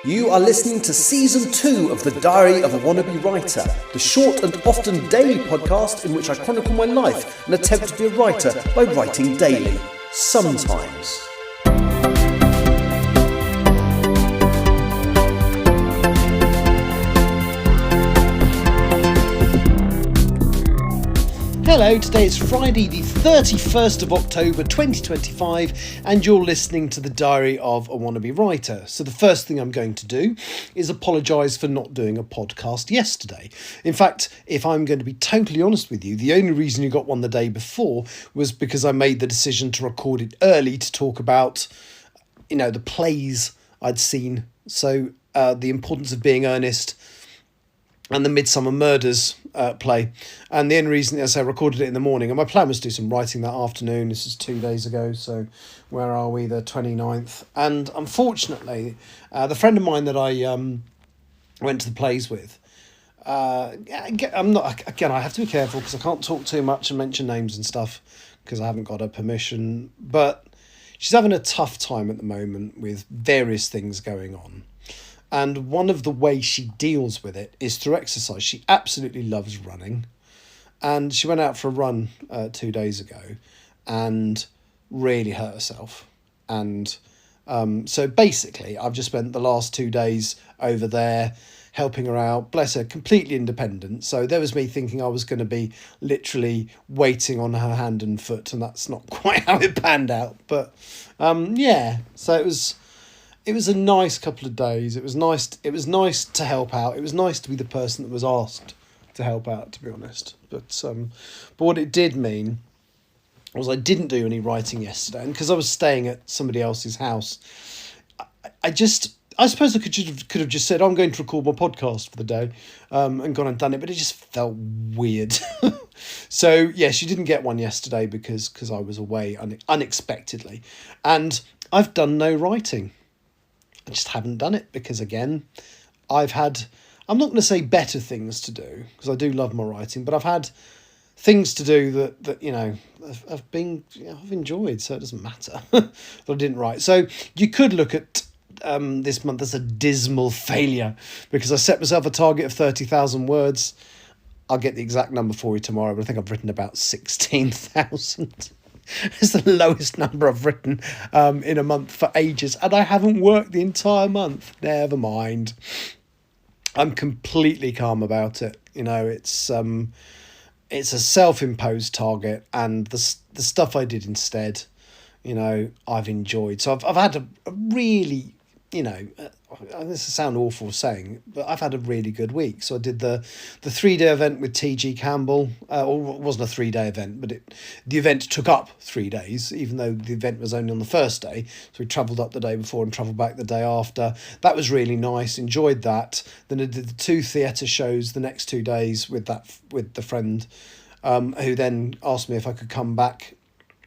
You are listening to Season 2 of The Diary of a Wannabe Writer, the short and often daily podcast in which I chronicle my life and attempt to be a writer by writing daily. Sometimes. Hello, today is Friday the 31st of October 2025 and you're listening to The Diary of a Wannabe Writer. So the first thing I'm going to do is apologise for not doing a podcast yesterday. In fact, if I'm going to be totally honest with you, the only reason you got one the day before was because I made the decision to record it early to talk about, the plays I'd seen. So The Importance of Being Earnest and the Midsummer Murders play. And the only reason is I recorded it in the morning. And my plan was to do some writing that afternoon. This is 2 days ago. So where are we? The 29th. And unfortunately, the friend of mine that I went to the plays with, I have to be careful because I can't talk too much and mention names and stuff because I haven't got her permission. But she's having a tough time at the moment with various things going on. And one of the ways she deals with it is through exercise. She absolutely loves running. And she went out for a run 2 days ago and really hurt herself. And so basically, I've just spent the last 2 days over there helping her out. Bless her, completely independent. So there was me thinking I was going to be literally waiting on her hand and foot. And that's not quite how it panned out. But so it was a nice couple of days. It was nice to help out. It was nice to be the person that was asked to help out, to be honest. But what it did mean was I didn't do any writing yesterday. And because I was staying at somebody else's house, I suppose I could have just said, I'm going to record my podcast for the day and gone and done it. But it just felt weird. So, yeah, she didn't get one yesterday because I was away unexpectedly. And I've done no writing. I just haven't done it because, again, I'm not going to say better things to do because I do love my writing, but I've had things to do that I've enjoyed, so it doesn't matter that I didn't write. So you could look at this month as a dismal failure because I set myself a target of 30,000 words. I'll get the exact number for you tomorrow, but I think I've written about 16,000. It's the lowest number I've written in a month for ages, and I haven't worked the entire month. Never mind. I'm completely calm about it. It's a self-imposed target, and the stuff I did instead, I've enjoyed. So I've had a really, this will sound awful saying, but I've had a really good week. So I did the 3-day event with T.G. Campbell, or it wasn't a 3-day event, but the event took up 3 days, even though the event was only on the first day. So we travelled up the day before and travelled back the day after. That was really nice, enjoyed that. Then I did the 2 theatre shows the next 2 days with the friend who then asked me if I could come back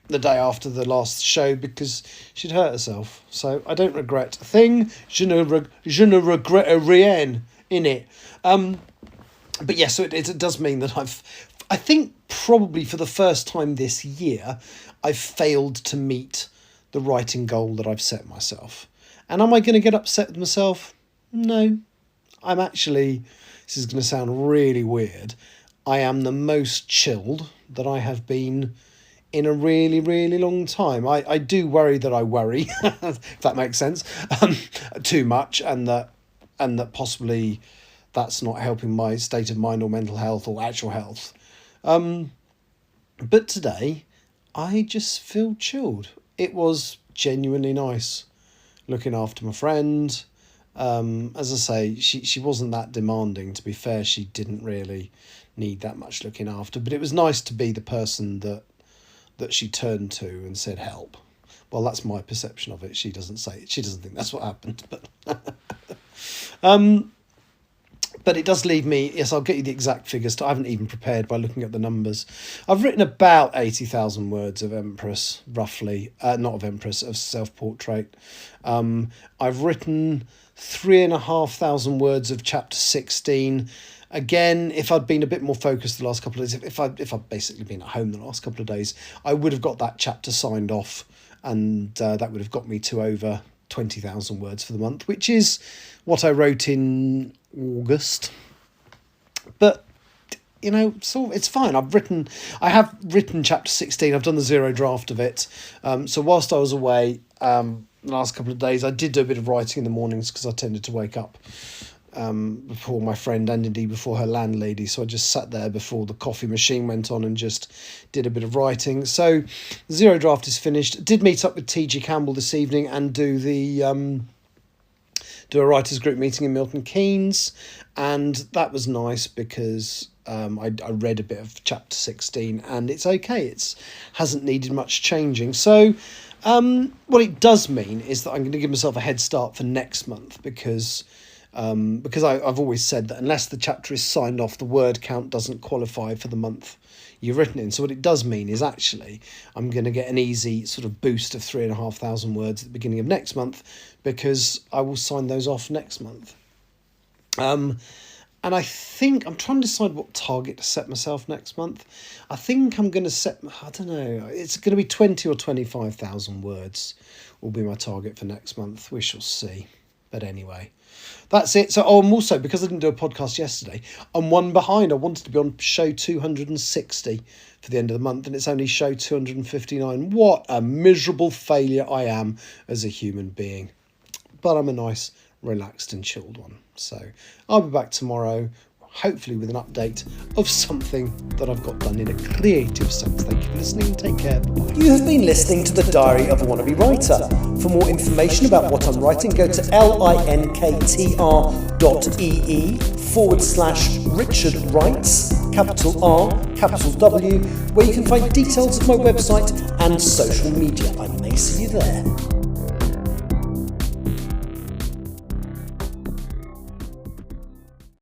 the day after the last show because she'd hurt herself. So I don't regret a thing. Je ne regrette rien in it. But yeah, so it does mean that I think probably for the first time this year, I've failed to meet the writing goal that I've set myself. And am I going to get upset with myself? No. I'm actually, this is going to sound really weird, I am the most chilled that I have been in a really, really long time. I do worry that I worry, if that makes sense, too much, and that possibly that's not helping my state of mind or mental health or actual health. But today, I just feel chilled. It was genuinely nice looking after my friend. As I say, she wasn't that demanding. To be fair, she didn't really need that much looking after, but it was nice to be the person that she turned to and said help. Well, that's my perception of it. She doesn't say it. She doesn't think that's what happened. But it does leave me, yes, I'll get you the exact figures. I haven't even prepared by looking at the numbers. I've written about 80,000 words of Empress, roughly. Not of Empress, of self-portrait. I've written 3,500 words of chapter 16. Again, if I'd been a bit more focused the last couple of days, if I'd basically been at home the last couple of days, I would have got that chapter signed off, and that would have got me to over 20,000 words for the month, which is what I wrote in August. But so it's fine. I have written chapter 16. I've done the zero draft of it. So whilst I was away, the last couple of days, I did do a bit of writing in the mornings because I tended to wake up before my friend and indeed before her landlady. So I just sat there before the coffee machine went on and just did a bit of writing. So the zero draft is finished. Did meet up with T.G. Campbell this evening and do a writers group meeting in Milton Keynes, and that was nice because I read a bit of chapter 16 and it's okay. It hasn't needed much changing. So what it does mean is that I'm going to give myself a head start for next month because I've always said that unless the chapter is signed off, the word count doesn't qualify for the month you've written in. So what it does mean is actually I'm going to get an easy sort of boost of 3,500 words at the beginning of next month because I will sign those off next month. And I think I'm trying to decide what target to set myself next month. I think I'm going to I don't know, it's going to be 20 or 25,000 words will be my target for next month. We shall see. But anyway, that's it. So, I'm also, because I didn't do a podcast yesterday, I'm one behind. I wanted to be on show 260 for the end of the month, and it's only show 259. What a miserable failure I am as a human being. But I'm a nice, relaxed and chilled one. So, I'll be back tomorrow, hopefully with an update of something that I've got done in a creative sense. Thank you for listening. Take care. Bye. You have been listening to the Diary of a Wannabe Writer. For more information about what I'm writing, go to linktr.ee/Richard Writes, capital R, capital W, where you can find details of my website and social media. I may see you there.